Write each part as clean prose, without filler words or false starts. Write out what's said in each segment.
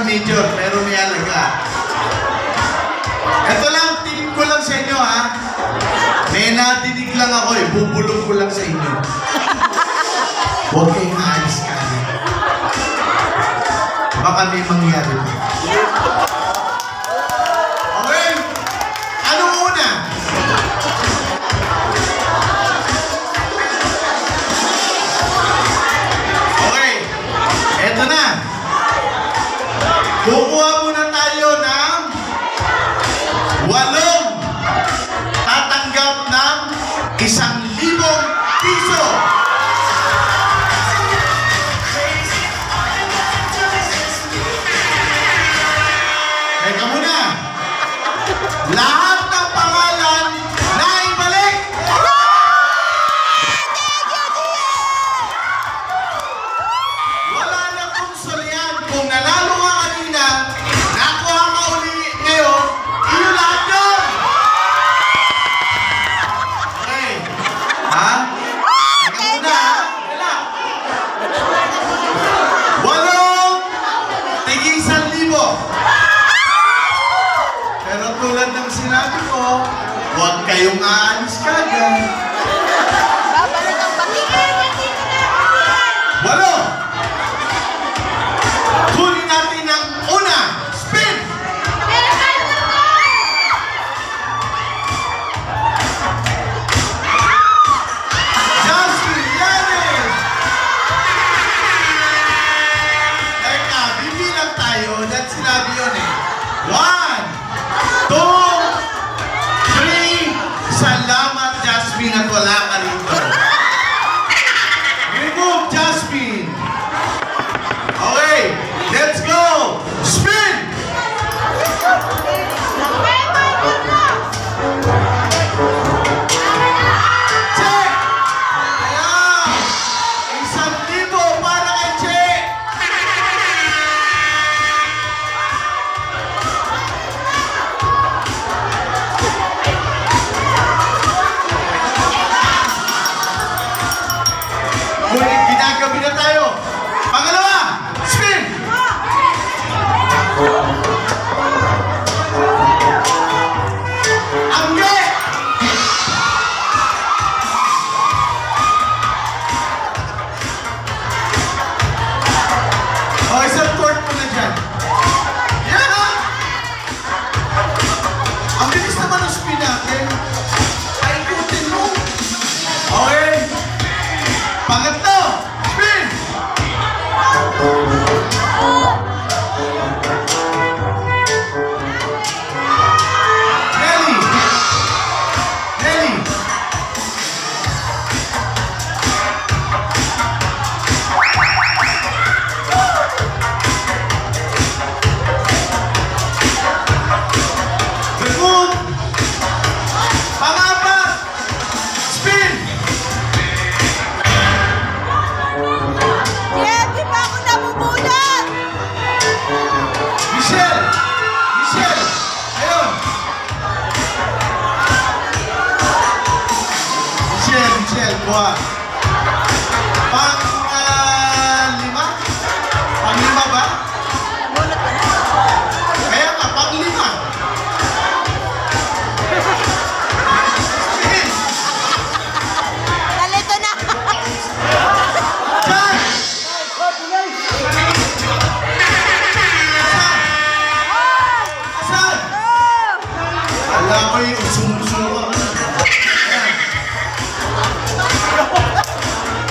major, pero may alaga. Ito lang, tip ko lang sa inyo, ha? May nadinig lang ako eh, bubulong ko lang sa inyo. Huwag kayong aalis ka. Baka may mangyari. Okay? Ano una? Okay. Eto na. Kukuha muna tayo ng 8 tatanggap ng 1,000 piso. Teka muna. Lahat ng pangalan na ibalik. Wala na kong solian. Kung nanalo ka kanina, nakuha ka uli ngayon, iyo lahat yun. Okay. Ha? Teka muna. Wala. 8 tigil 1,000. Pero tulad ng sinabi ko, huwag kayong aalis kagad. Babalik ang patingin! 8! Kunin natin ang una. Spin! Justin Yanes! Teka, bibilang tayo. Dahil sinabi yun eh. 1, 2, 3. Salamat, Jasmine, at wala ka rito. Remove, Jasmine. Okay, let's go. Spin! Check! Ayan! 1,000 para kay Che! Ngunit ginagabi na tayo. Pangalawa, spin! Angge! O, isang court mo na dyan. Yan ha! Ang bilis naman ang spin natin. Ay, ikutin mo. Okay. Pangatlo, spin! Nelly! Nelly! Good! Pangapat! Spin! Yeah, di ba ako nabubulat? Michelle! Michelle! Ayun! Michelle, kuha. Pang-5? Pang-5 ba? Nabulat ka na. Kaya ka, pang-5. Spin! Nalito na. Dyan! Saan? Alam ko yung usong-usong.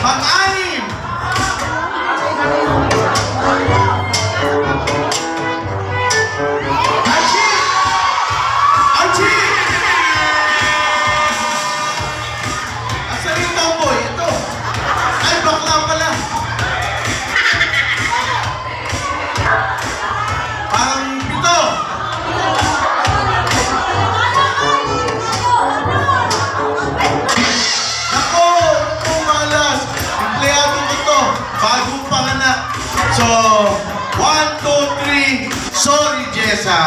Pang-6! Archie! Archie! Asan yung tomboy? Ito. Ay, bakla pala. Pang-7. Nako, malas. Empleyado ko to. Bagong panganak. So, 1, 2, 3. Sorry, Jessa.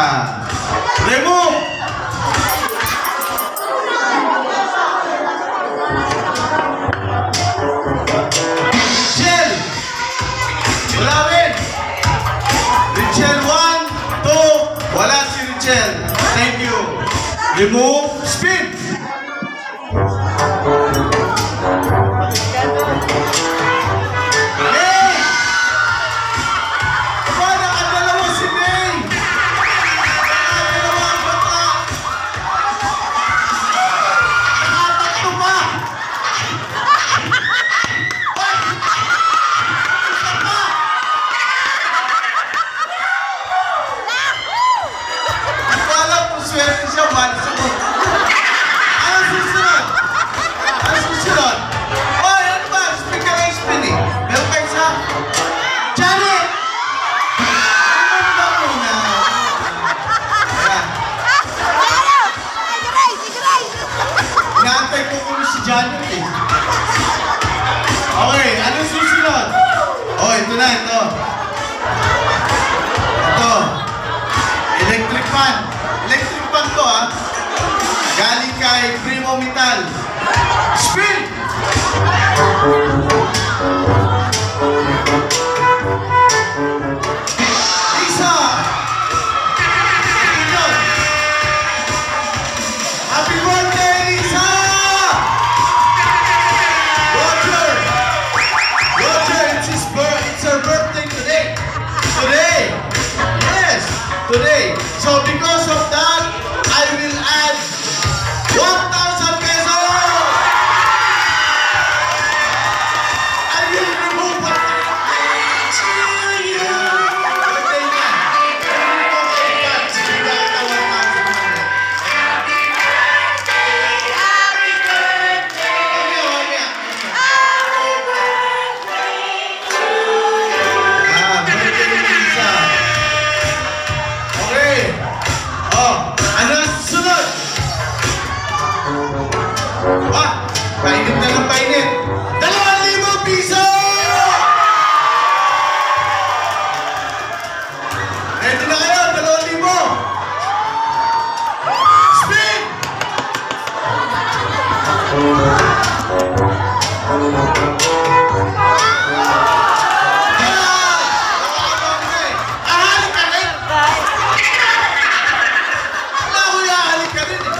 Remove. Richelle. Wala rin. Richelle, 1. you. Remove, spin. Hey! Aba, nakadalawa si May. Nakadalawa ang bata. Nakatatlo pa. Hindi ko alam kung swerte siya, balis ako. Ano susunod? Ano susunod? Oy, ano ba? Spin ka lang spin eh. Meron kayo isa? Janet! Ano ba muna? Ayan. Inaantay ko kung si Janet eh. Okay, ano susunod? Oh, ito na, ito. Ito. Electric fan. Electric fan to ah. Galing kay Primo Metal. Spin! Isa! Yun. Happy birthday, Lisa! Roger! Roger, it's her birthday today. Today! Yes! Today. So because of that, I will add 1,000 pesos! I will remove what birthday niya. Sige, ka 1,000. Birthday ni Lisa. Okay. Oh, ano ang susunod? Painit na ng painit. 2,000 piso! Ready na kayo? 2,000! Spin! Ahalik ka rin! Wala ko ahalik ka rin eh.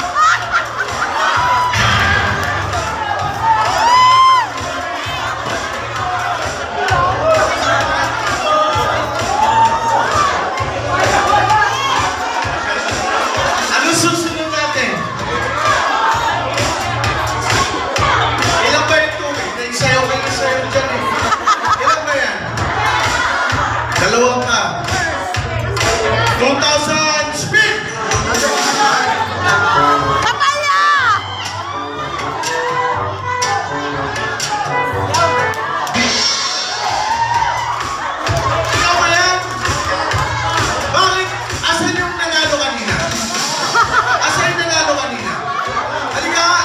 Ano susunod natin? Ilan ba yung tubig? Naisayaw dyan eh. Ilan ba yan? 2 pa. 2,000 spin! Papaya! Ikaw ba yan? Bakit? Asan yung nanalo kanina? Asan yung nanalo kanina? Halika nga!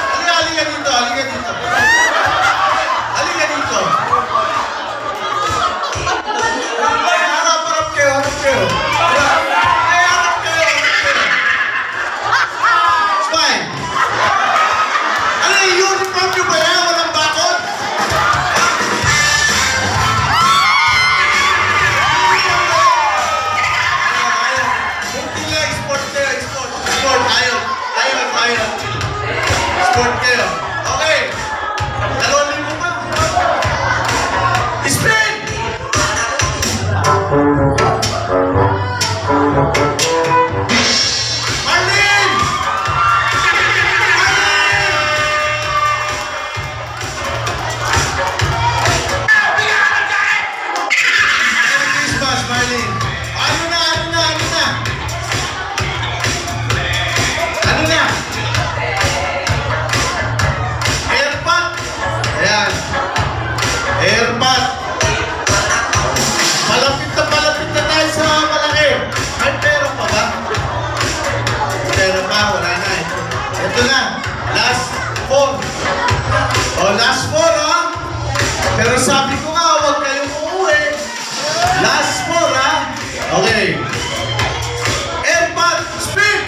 Halika! Halika dito! Halika dito! Harap kayo! Harap kayo! It's fine! Ano yung uniform nyo ba yan? Walang bakod? Kunti lang, sport kayo, sport. Ayaw. Sport kayo. Okay. 2,000 pa. Spin! Marlene! Merry Christmas, Marlene. Ano na? Airpot! Ayan. Airpot. Malapit na tayo sa malaki. May pera pa ba? Pera pa, wala na eh. Ito na. Last 4. Oh, last 4 ha? Pero sabi ko nga, huwag kayong uuwi. Last 4 ha? Okay. Airpot, spin!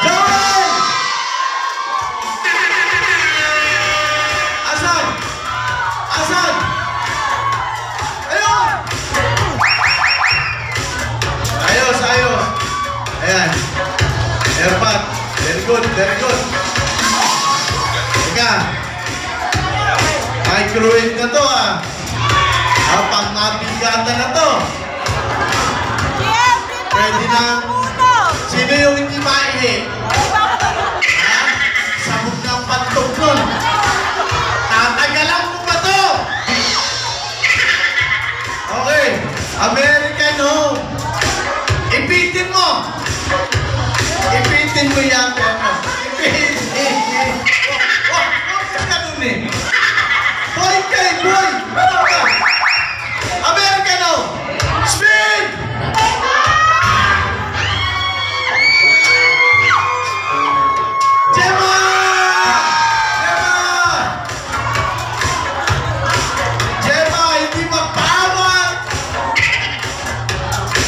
Joel! good, very good. Teka. Microwave na to ah. Pag mabigatan na to. Siyempre, Pwede bago na. nabubulat. Sino yung hindi maihi? Ha? Sabog ng pantog nun. Tatagalan mo ba to? Okay. American home. Ipitin mo. Ipitin mo yan. Ipitin. Wag ka ganun eh. Boy kay boy. Ano ka? American home. Spin! Gemma! Gemma! Gemma, hindi magpawag!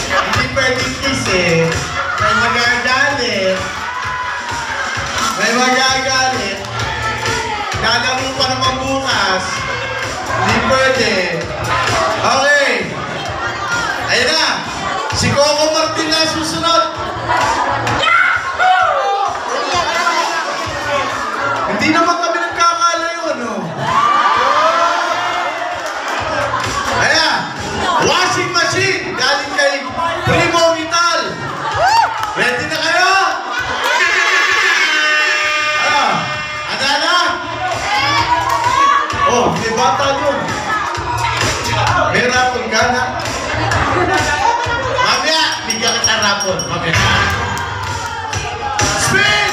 Hindi pwedeng kiss eh. May magagalit. May magagalit. Lalaro pa naman bukas. Hindi pwede. Okay. Ayun na. Si Coco Martin na susunod. Hindi naman kami nagkakalayo, no? Ayan. Washing machine. Galing kay Primo Vital. Ready na kayo? Ano na? Oh, may bata doon. May rapon ka na. Mamaya, bigyan kita rapon. Mamaya. Spin!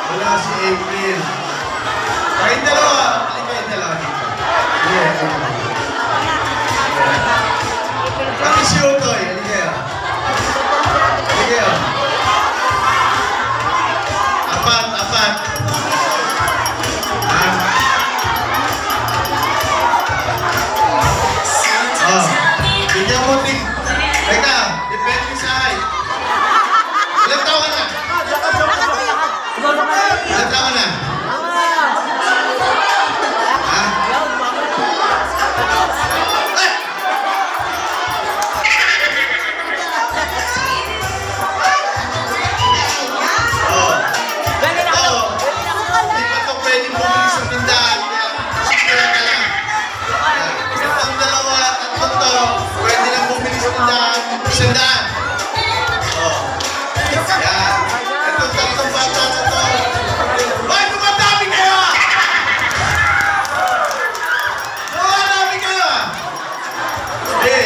Wala si April. Kayong dalawa. Kayong dalawa dito. Yeah. Pati si Utoy. Sige. Apat. Bigyan mo din. Teka, depende sa height. Ilang taon ka na? Ilang taon ka na? Ha? Eh! Oh. Hindi pa ito pwede bumili sa tindahan. Kaya ka lang. Itong dalawa at tatlo, pwede lang bumili sa tindahan. Sandaan. Oh. Yan. Itong tatlong bata sa to. Hoy, dumadami kayo ah! Dumadami kayo ah! Sige.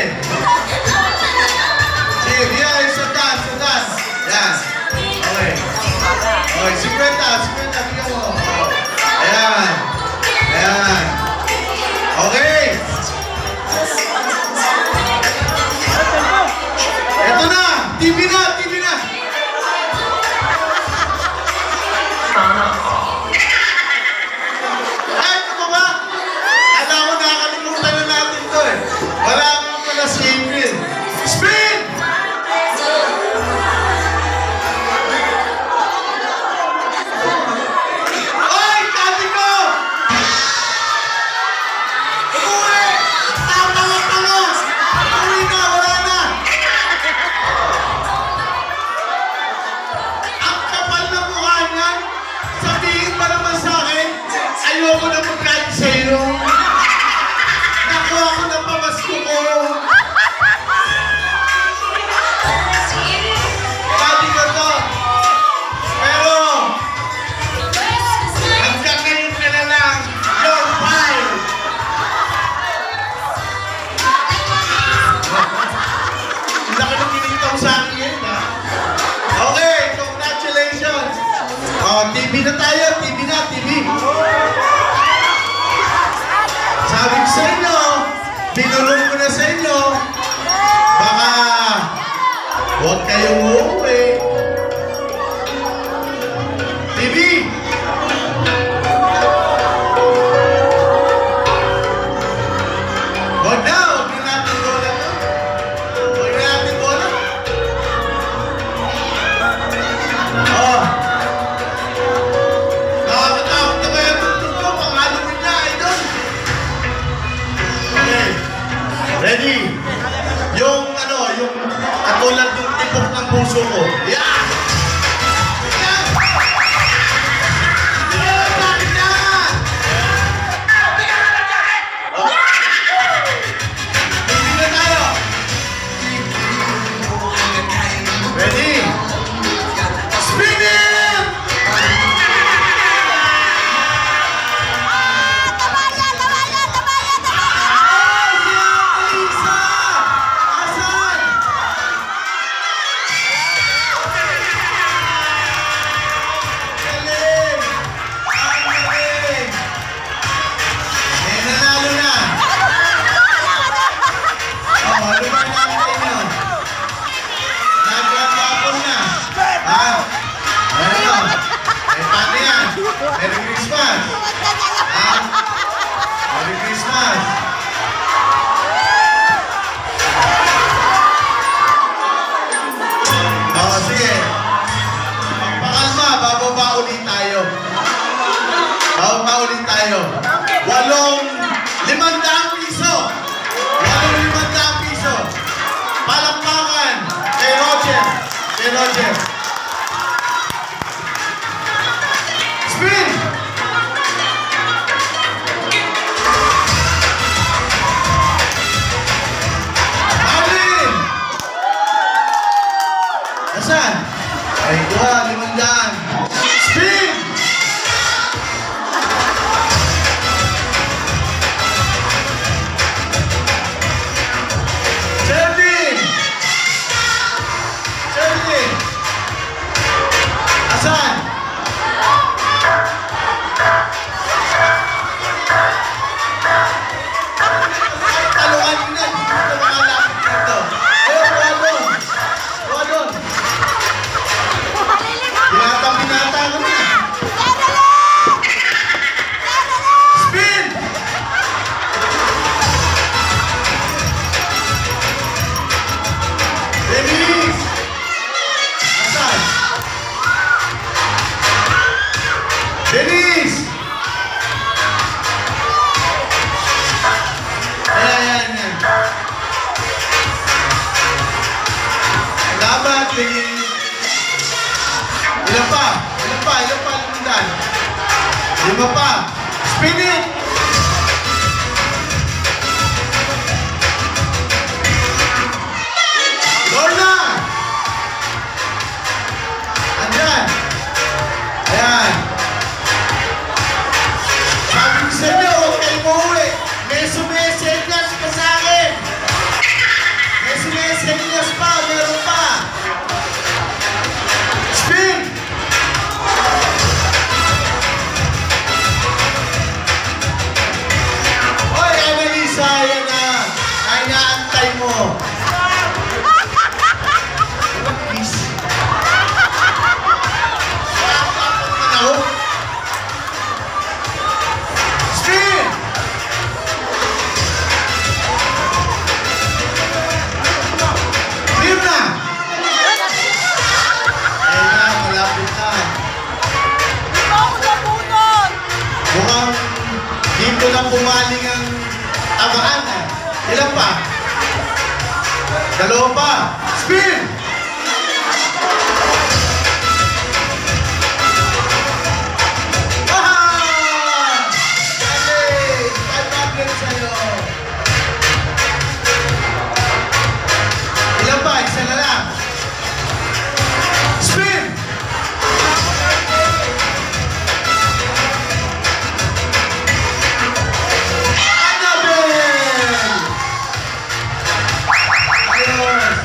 Sige, yan. Sandaan. Yan. Okay. Okay, 50. Bigyan mo. Ayan. Okay. Ito Ulit tayo. 500 piso. 500 piso. Palakpakan kay Roger. Kay Roger. Spin! Alin! Asan? Ay, kuha, 500. Spin! Sherlyn! Sherlyn! Asan? Talungan nyo na, hindi ko makalapit dito. Ayun, kuha doon. Kuha doon. Binata ko na. Spin! Denise! Asan? Denise! Ayan. Salamat, Denise. Ilan pa? 500. 5 pa. Spin it! Lorna! Andyan! Ayan! Sabi ko sa inyo, huwag kayo mauwi. May sumesenyas pa sa akin! May sumesenyas pa! Meron pa! Spin! Oy, Annalisa! Ayan na! Ay, naantay mo! Please. Spin! Clear na! Ayun na, malapit na. Di ba ako nabunod? Mukhang dito na pumaling ang tamaan. Ilan pa? 2 pa. Spin! Ilan pa? Isa na lang. Spin! Annabelle! Ayos!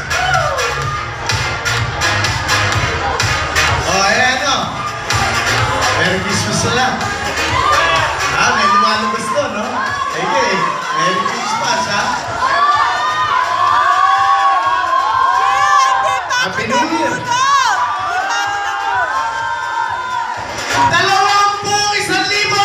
Oh, ayan o. Merry Christmas na lang. May lumalabas doon, no? Sige, Merry Christmas, ha? Happy New Year! 21,000!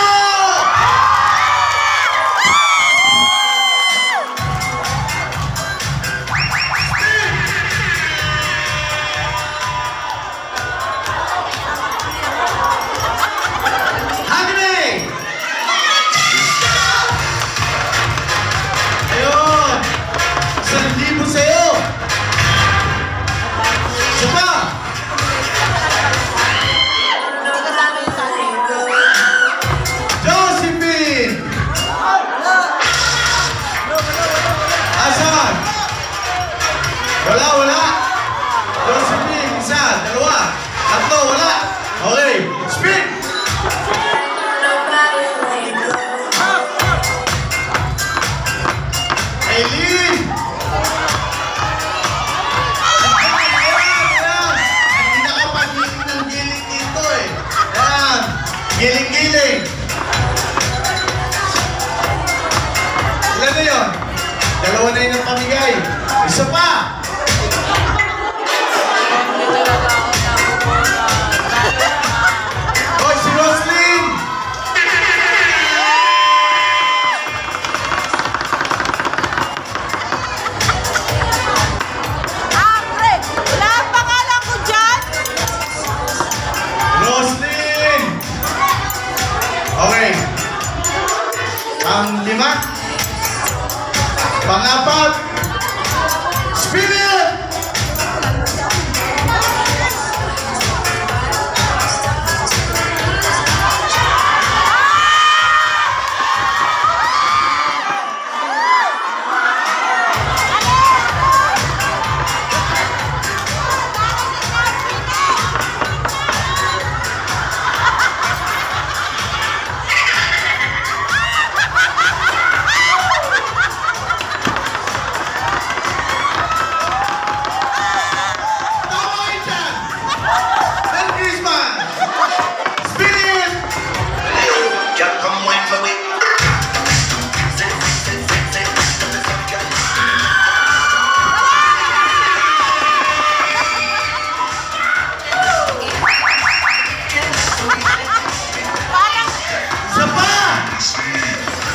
Hagre! Ayun! 1,000 sa'yo! Isa pa! Josephine! Asan? Wala. Josephine, 1, 2, 3, wala. Okay, spin! Aileen! Hindi nakapagiging ng giling dito eh. Ayan, giling-giling. Ilan na yun? 2 na yun ang pamigay. Isa pa! Hoy, si Roslyn! Andre, wala ang pangalan ko dyan? Roslyn! Okay, Okay. Ang lima. Pangapat. Spirit!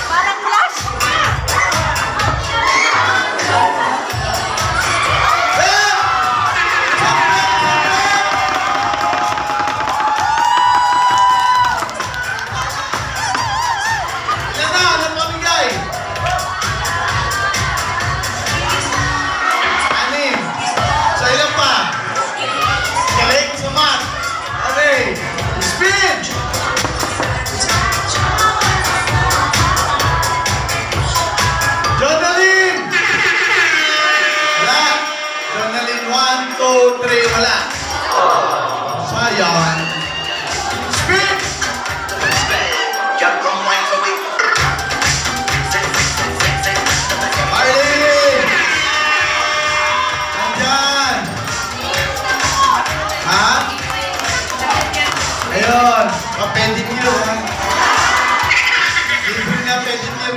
Parang flash. Yan na, nagpamigay. Anim. So, ilan pa? Galing sa mat. Okay. Speed! Jonalyn! Wala. Jonalyn, 1, 2, 3, wala. Sayang. Speed! Marlene! Nandyan! Ha? Ayun, pa-pedicure ha. Libre na pedicure